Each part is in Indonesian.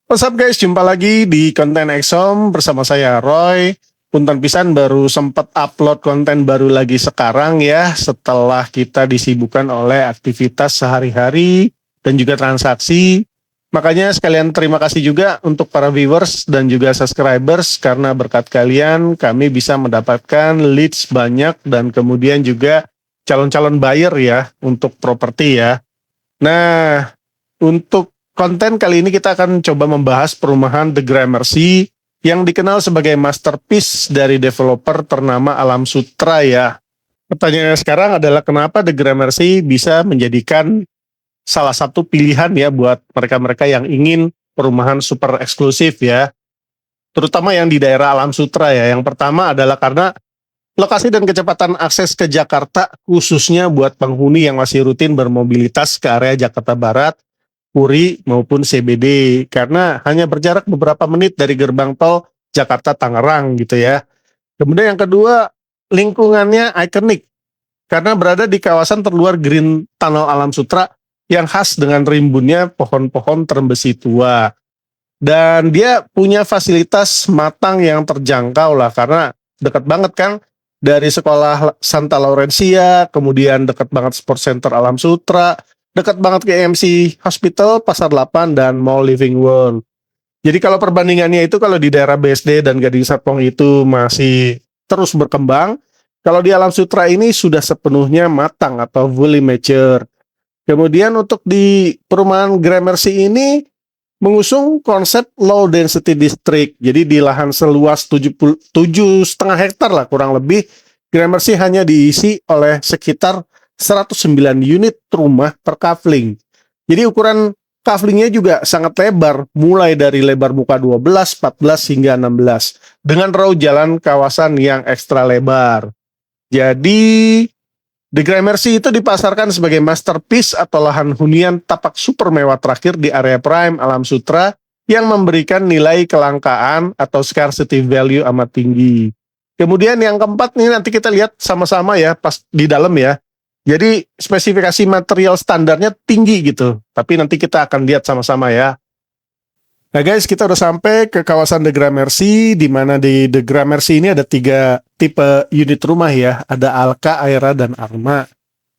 What's up guys, jumpa lagi di konten Exom bersama saya Roy. Punten pisan baru sempat upload konten baru lagi sekarang ya, setelah kita disibukkan oleh aktivitas sehari-hari dan juga transaksi. Makanya sekalian terima kasih juga untuk para viewers dan juga subscribers, karena berkat kalian kami bisa mendapatkan leads banyak dan kemudian juga calon-calon buyer ya untuk properti ya. Nah, untuk konten kali ini kita akan coba membahas perumahan The Gramercy yang dikenal sebagai masterpiece dari developer ternama Alam Sutra ya. Pertanyaannya sekarang adalah kenapa The Gramercy bisa menjadikan salah satu pilihan ya buat mereka-mereka yang ingin perumahan super eksklusif ya. Terutama yang di daerah Alam Sutra ya. Yang pertama adalah karena lokasi dan kecepatan akses ke Jakarta, khususnya buat penghuni yang masih rutin bermobilitas ke area Jakarta Barat, Puri maupun CBD, karena hanya berjarak beberapa menit dari gerbang tol Jakarta Tangerang gitu ya. Kemudian yang kedua, lingkungannya ikonik karena berada di kawasan terluar Green Tunnel Alam Sutra yang khas dengan rimbunnya pohon-pohon terembesi tua. Dan dia punya fasilitas matang yang terjangkau lah, karena dekat banget kan dari sekolah Santa Laurencia, kemudian dekat banget Sport Center Alam Sutra, dekat banget ke EMC Hospital, Pasar 8, dan Mall Living World. Jadi kalau perbandingannya itu, kalau di daerah BSD dan Gading Serpong itu masih terus berkembang, kalau di Alam Sutra ini sudah sepenuhnya matang atau fully mature. Kemudian untuk di perumahan Gramercy ini mengusung konsep low density district. Jadi di lahan seluas 7,5 hektar lah kurang lebih, Gramercy hanya diisi oleh sekitar 109 unit rumah per kafling. Jadi ukuran kaflingnya juga sangat lebar, mulai dari lebar muka 12, 14 hingga 16 dengan row jalan kawasan yang ekstra lebar. Jadi The Gramercy itu dipasarkan sebagai masterpiece atau lahan hunian tapak super mewah terakhir di area prime Alam Sutra yang memberikan nilai kelangkaan atau scarcity value amat tinggi. Kemudian yang keempat nih, nanti kita lihat sama-sama ya pas di dalam ya. Jadi spesifikasi material standarnya tinggi gitu, tapi nanti kita akan lihat sama-sama ya. Nah guys, kita udah sampai ke kawasan The Gramercy, di mana di The Gramercy ini ada 3 tipe unit rumah ya, ada Alka, Aera, dan Arma.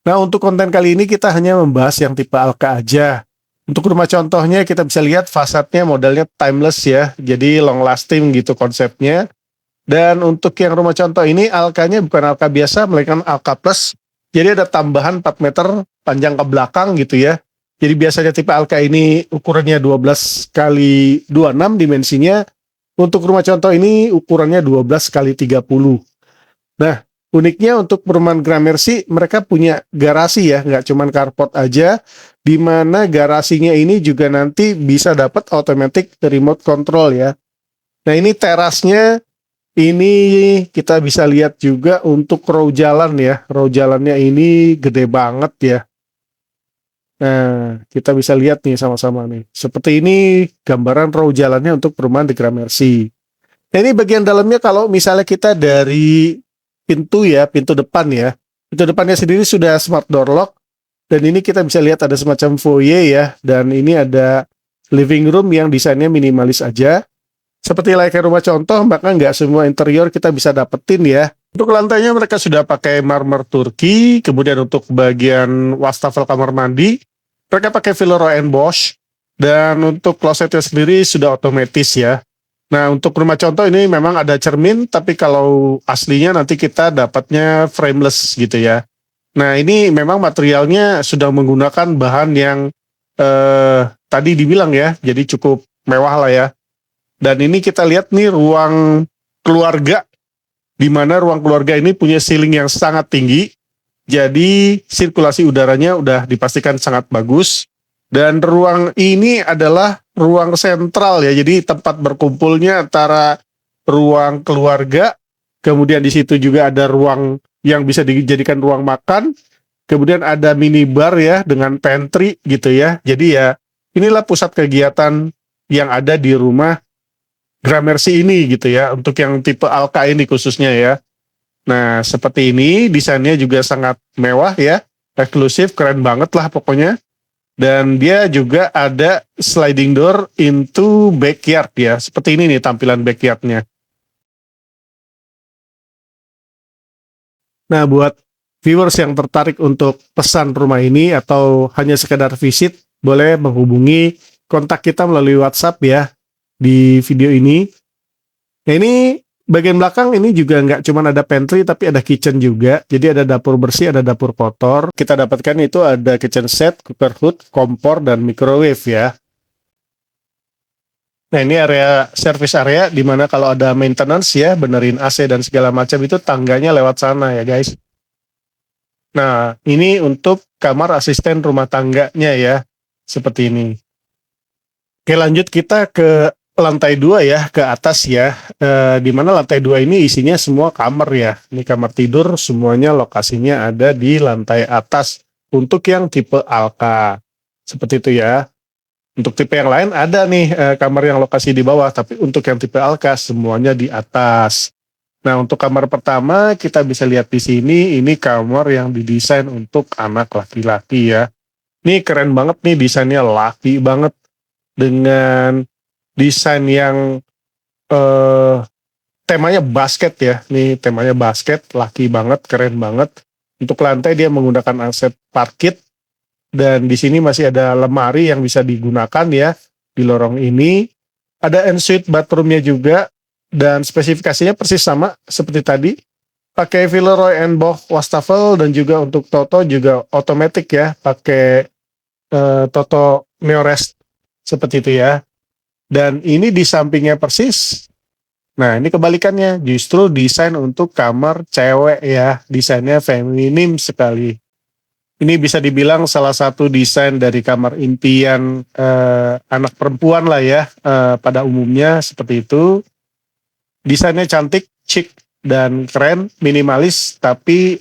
Nah untuk konten kali ini kita hanya membahas yang tipe Alka aja. Untuk rumah contohnya kita bisa lihat fasadnya modelnya timeless ya, jadi long lasting gitu konsepnya. Dan untuk yang rumah contoh ini, Alkanya bukan Alka biasa, melainkan Alka Plus. Jadi ada tambahan 4 meter panjang ke belakang gitu ya. Jadi biasanya tipe Alka ini ukurannya 12 kali 26 dimensinya. Untuk rumah contoh ini ukurannya 12 kali 30. Nah, uniknya untuk perumahan Gramercy, mereka punya garasi ya, nggak cuma carport aja, di mana garasinya ini juga nanti bisa dapat automatic remote control ya. Nah, ini terasnya, ini kita bisa lihat juga untuk row jalan ya. Row jalannya ini gede banget ya. Nah, kita bisa lihat nih sama-sama nih. Seperti ini gambaran row jalannya untuk perumahan The Gramercy. Nah, ini bagian dalamnya kalau misalnya kita dari pintu ya, pintu depan ya. Pintu depannya sendiri sudah smart door lock. Dan ini kita bisa lihat ada semacam foyer ya. Dan ini ada living room yang desainnya minimalis aja. Seperti layaknya rumah contoh, maka nggak semua interior kita bisa dapetin ya. Untuk lantainya mereka sudah pakai marmer Turki, kemudian untuk bagian wastafel kamar mandi, mereka pakai Villeroy and Bosch, dan untuk klosetnya sendiri sudah otomatis ya. Nah untuk rumah contoh ini memang ada cermin, tapi kalau aslinya nanti kita dapatnya frameless gitu ya. Nah ini memang materialnya sudah menggunakan bahan yang tadi dibilang ya, jadi cukup mewah lah ya. Dan ini kita lihat nih ruang keluarga, di mana ruang keluarga ini punya ceiling yang sangat tinggi, jadi sirkulasi udaranya udah dipastikan sangat bagus. Dan ruang ini adalah ruang sentral ya, jadi tempat berkumpulnya antara ruang keluarga, kemudian di situ juga ada ruang yang bisa dijadikan ruang makan, kemudian ada minibar ya dengan pantry gitu ya. Jadi ya inilah pusat kegiatan yang ada di rumah Gramercy ini gitu ya, untuk yang tipe Alka ini khususnya ya. Nah, seperti ini, desainnya juga sangat mewah ya, eksklusif, keren banget lah pokoknya. Dan dia juga ada sliding door into backyard ya. Seperti ini nih tampilan backyardnya. Nah, buat viewers yang tertarik untuk pesan rumah ini atau hanya sekedar visit, boleh menghubungi kontak kita melalui WhatsApp ya di video ini. Nah, ini bagian belakang ini juga nggak cuma ada pantry tapi ada kitchen juga. Jadi ada dapur bersih, ada dapur kotor. Kita dapatkan itu ada kitchen set, cooker hood, kompor, dan microwave ya. Nah, ini area service area di mana kalau ada maintenance ya, benerin AC dan segala macam itu tangganya lewat sana ya guys. Nah, ini untuk kamar asisten rumah tangganya ya, seperti ini. Oke, lanjut kita ke lantai 2 ya, ke atas ya. Di mana lantai 2 ini isinya semua kamar ya. Ini kamar tidur, semuanya lokasinya ada di lantai atas. Untuk yang tipe Alka, seperti itu ya. Untuk tipe yang lain ada nih kamar yang lokasi di bawah, tapi untuk yang tipe Alka semuanya di atas. Nah, untuk kamar pertama kita bisa lihat di sini, ini kamar yang didesain untuk anak laki-laki ya. Ini keren banget nih, desainnya laki banget dengan desain yang temanya basket ya. Nih temanya basket, laki banget, keren banget. Untuk lantai dia menggunakan aset parkit. Dan di sini masih ada lemari yang bisa digunakan ya di lorong ini. Ada ensuite bathroomnya juga dan spesifikasinya persis sama seperti tadi. Pakai Villeroy and Boch wastafel dan juga untuk Toto juga otomatis ya, pakai Toto Neorest seperti itu ya. Dan ini di sampingnya persis. Nah, ini kebalikannya, justru desain untuk kamar cewek ya, desainnya feminim sekali. Ini bisa dibilang salah satu desain dari kamar impian anak perempuan lah ya, pada umumnya seperti itu. Desainnya cantik, chic, dan keren, minimalis, tapi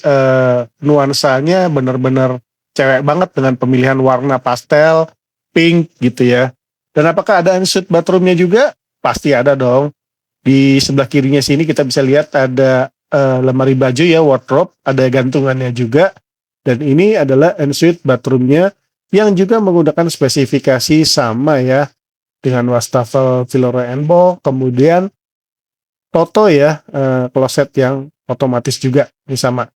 nuansanya benar-benar cewek banget dengan pemilihan warna pastel, pink gitu ya. Dan apakah ada ensuite bathroomnya juga? Pasti ada dong. Di sebelah kirinya sini kita bisa lihat ada lemari baju ya, wardrobe, ada gantungannya juga. Dan ini adalah ensuite bathroomnya yang juga menggunakan spesifikasi sama ya, dengan wastafel Villeroy and Boch, kemudian Toto ya, kloset yang otomatis juga, ini sama.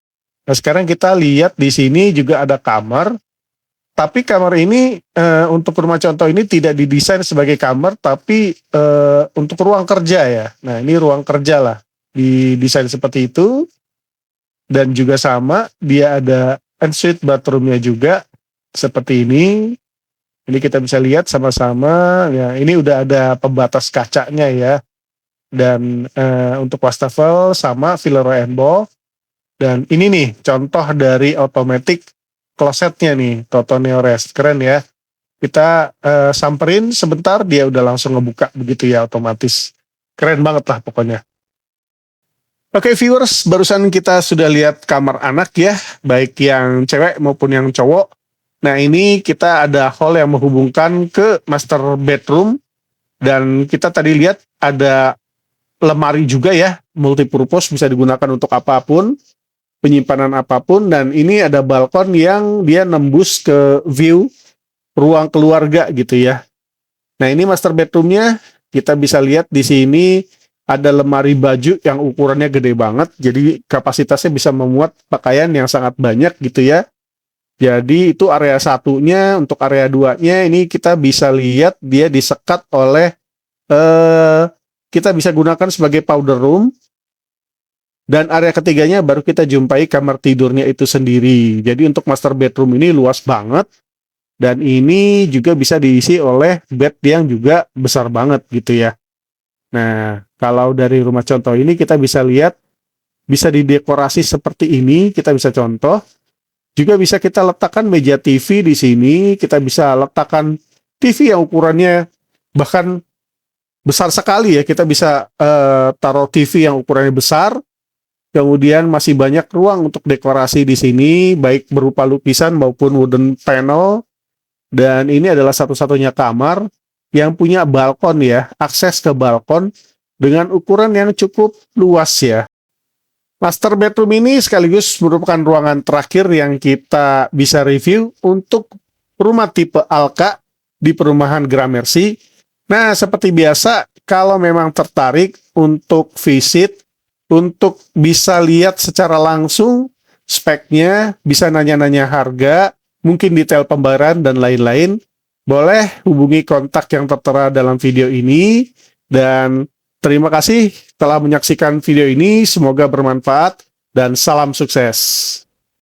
Nah, sekarang kita lihat di sini juga ada kamar, tapi kamar ini untuk rumah contoh ini tidak didesain sebagai kamar, tapi untuk ruang kerja ya. Nah, ini ruang kerja lah, didesain seperti itu, dan juga sama, dia ada ensuite bathroomnya juga seperti ini. Ini kita bisa lihat sama-sama ya, ini udah ada pembatas kacanya ya. Dan untuk wastafel sama Villeroy and Boch. Dan ini nih contoh dari automatic klosetnya nih, Toto Neorest, keren ya. Kita samperin sebentar, dia udah langsung ngebuka begitu ya, otomatis. Keren banget lah pokoknya. Oke viewers, barusan kita sudah lihat kamar anak ya, baik yang cewek maupun yang cowok. Nah, ini kita ada hall yang menghubungkan ke master bedroom. Dan kita tadi lihat ada lemari juga ya, multipurpose, bisa digunakan untuk apapun, penyimpanan apapun. Dan ini ada balkon yang dia nembus ke view ruang keluarga gitu ya. Nah, ini master bedroomnya, kita bisa lihat di sini ada lemari baju yang ukurannya gede banget, jadi kapasitasnya bisa memuat pakaian yang sangat banyak gitu ya. Jadi itu area satunya. Untuk area 2-nya ini kita bisa lihat dia disekat oleh kita bisa gunakan sebagai powder room. Dan area ketiganya baru kita jumpai kamar tidurnya itu sendiri. Jadi untuk master bedroom ini luas banget. Dan ini juga bisa diisi oleh bed yang juga besar banget gitu ya. Nah, kalau dari rumah contoh ini kita bisa lihat, bisa didekorasi seperti ini, kita bisa contoh. Juga bisa kita letakkan meja TV di sini, kita bisa letakkan TV yang ukurannya bahkan besar sekali ya, kita bisa taruh TV yang ukurannya besar. Kemudian masih banyak ruang untuk dekorasi di sini, baik berupa lukisan maupun wooden panel. Dan ini adalah satu-satunya kamar yang punya balkon ya, akses ke balkon dengan ukuran yang cukup luas ya. Master bedroom ini sekaligus merupakan ruangan terakhir yang kita bisa review untuk rumah tipe Alka di perumahan Gramercy. Nah, seperti biasa, kalau memang tertarik untuk visit, untuk bisa lihat secara langsung speknya, bisa nanya-nanya harga, mungkin detail pembayaran dan lain-lain, boleh hubungi kontak yang tertera dalam video ini. Dan terima kasih telah menyaksikan video ini, semoga bermanfaat dan salam sukses.